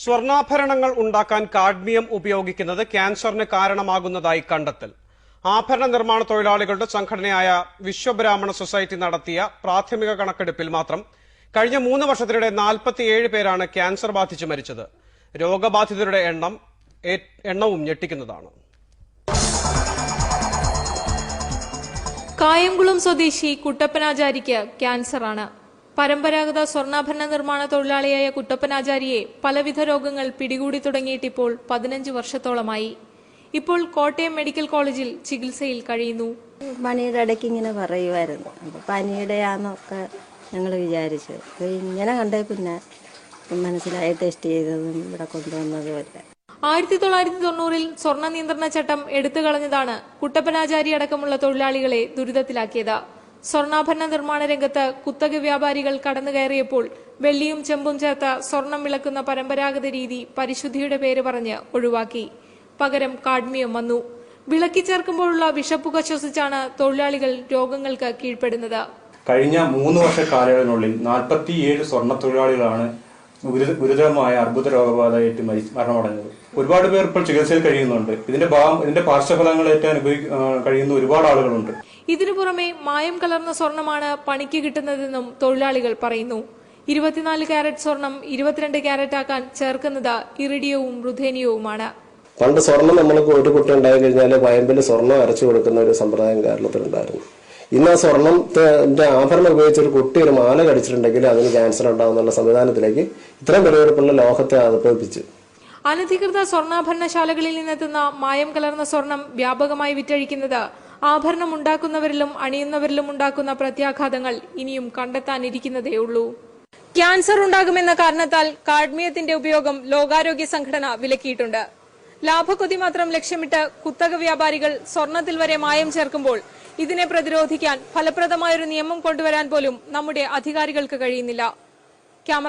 സ്വർണ്ണാഭരണങ്ങൾ ഉണ്ടാക്കാൻ കാഡ്മിയം ഉപയോഗിക്കുന്നത് ക്യാൻസറിന് കാരണമാകുന്നതായി കണ്ടെത്തൽ. ആഭരണ നിർമ്മാണ തൊഴിലാളികളുടെ സംഘടനയായ വിശ്വബ്രാഹ്മണ സൊസൈറ്റി നടത്തിയ പ്രാഥമിക കണക്കെടുപ്പിൽ മാത്രം കഴിഞ്ഞ 3 വർഷത്തിനിടെ 47 പേരാണ് ക്യാൻസർ ബാധിച്ച് മരിച്ചത്. രോഗബാധിതരുടെ എണ്ണവും ഞെട്ടിക്കുന്നതാണ്. കായംകുളം സ്വദേശി കുട്ടപ്പനാചാരിക്ക് ക്യാൻസറാണ്. പരമ്പരാഗത സ്വർണ്ണാഭരണ നിർമ്മാണ തൊഴിലാളിയായ കുട്ടപ്പനാചാരിയെ പലവിധ രോഗങ്ങൾ പിടികൂടി തുടങ്ങിയിട്ടിപ്പോൾ 15 വർഷത്തോളമായി. ഇപ്പോൾ കോട്ടയം മെഡിക്കൽ കോളേജിൽ ചികിത്സയിൽ കഴിയുന്നു. പനിയുടെ ഇടയ്ക്ക് ഇങ്ങനെ പറയുമായിരുന്നു. പനിയുടെയാന്നൊക്കെ ഞങ്ങൾ വിചാരിച്ചു. ഇങ്ങനെ കണ്ടേ പിന്നെ മനസ്സിലായി ടെസ്റ്റ് ചെയ്തതും ഇവിടെ കൊണ്ടുവന്നതുമല്ല. 1990-ൽ സ്വർണ്ണ നിയന്ത്രണ ചട്ടം എടുത്തു കളഞ്ഞതാണ് കുട്ടപ്പനാചാരി അടക്കമുള്ള തൊഴിലാളികളെ ദുരിതത്തിലാക്കിയത്. സ്വർണ്ണാഭരണ നിർമ്മാണ രംഗത്ത് കുത്തക വ്യാപാരികൾ കടന്നുകയറിയപ്പോൾ വെള്ളിയും ചെമ്പും ചേർത്ത് സ്വർണം വിളക്കുന്ന പരമ്പരാഗത രീതി പരിശുദ്ധിയുടെ പേര് പറഞ്ഞ് ഒഴിവാക്കി. പകരം കാഡ്മിയം വന്നു. വിളക്കി ചേർക്കുമ്പോഴുള്ള വിഷപ്പുക ശ്വസിച്ചാണ് തൊഴിലാളികൾ രോഗങ്ങൾക്ക് കീഴ്പ്പെടുന്നത്. കഴിഞ്ഞ 3 വർഷ കാലയളവിനുള്ളിൽ 47 സ്വർണ്ണ തൊഴിലാളികളാണ് ഗുരുതരമായ അർബുദ രോഗബാധയായിട്ട് മരണമടഞ്ഞത്. ഒരുപാട് പേർ ഇപ്പോൾ ചികിത്സയിൽ കഴിയുന്നുണ്ട്. ഇതിന്റെ പാർശ്വഫലങ്ങൾ ഏറ്റവും കഴിയുന്ന ഒരുപാട് ആളുകളുണ്ട്. ഇതിനു പുറമെ മായം കലർന്ന സ്വർണമാണ് പണിക്ക് കിട്ടുന്നതെന്നും തൊഴിലാളികൾ പറയുന്നു. 24 കാരറ്റ് സ്വർണം 22 കാരറ്റ് ആക്കാൻ ചേർക്കുന്നത് ഇറിഡിയവും റുഥേനിയവുമാണ്. പണ്ട് സ്വർണം നമ്മൾക്ക് ഒരു കുട്ടി ഉണ്ടായി കഴിഞ്ഞാൽ വയമ്പിൽ സ്വർണം അരച്ചു കൊടുക്കുന്ന ഒരു സമ്പ്രദായം കേരളത്തിലുണ്ടായിരുന്നു. ഇന്ന് ആ സ്വർണത്തിന്റെ ആഭരണം ഉപയോഗിച്ച് ഒരു കുട്ടി ഒരു മാല കടിച്ചിട്ടുണ്ടെങ്കിൽ അതിന് ക്യാൻസർ ഉണ്ടാകുന്നുള്ള സംവിധാനത്തിലേക്ക് ഇത്രയും വിലപിടിപ്പുള്ള ലോഹത്തെ അതിപ്പിച്ചു. അനധികൃത സ്വർണ്ണാഭരണശാലകളിൽ നിന്നെത്തുന്ന മായം കലർന്ന സ്വർണം വ്യാപകമായി വിറ്റഴിക്കുന്നത് ആഭരണം ഉണ്ടാക്കുന്നവരിലും അണിയുന്നവരിലും ഉണ്ടാക്കുന്ന പ്രത്യാഘാതങ്ങൾ ഇനിയും കണ്ടെത്താനിരിക്കുന്നതേയുള്ളൂ. ക്യാൻസർ ഉണ്ടാകുമെന്ന കാരണത്താൽ കാഡ്മിയത്തിന്റെ ഉപയോഗം ലോകാരോഗ്യ സംഘടന വിലക്കിയിട്ടുണ്ട്. ലാഭക്കൊതി മാത്രം ലക്ഷ്യമിട്ട് കുത്തക വ്യാപാരികൾ സ്വർണത്തിൽ വരെ മായം ചേർക്കുമ്പോൾ ഇതിനെ പ്രതിരോധിക്കാൻ ഫലപ്രദമായൊരു നിയമം കൊണ്ടുവരാൻ പോലും നമ്മുടെ അധികാരികൾക്ക് കഴിയുന്നില്ല.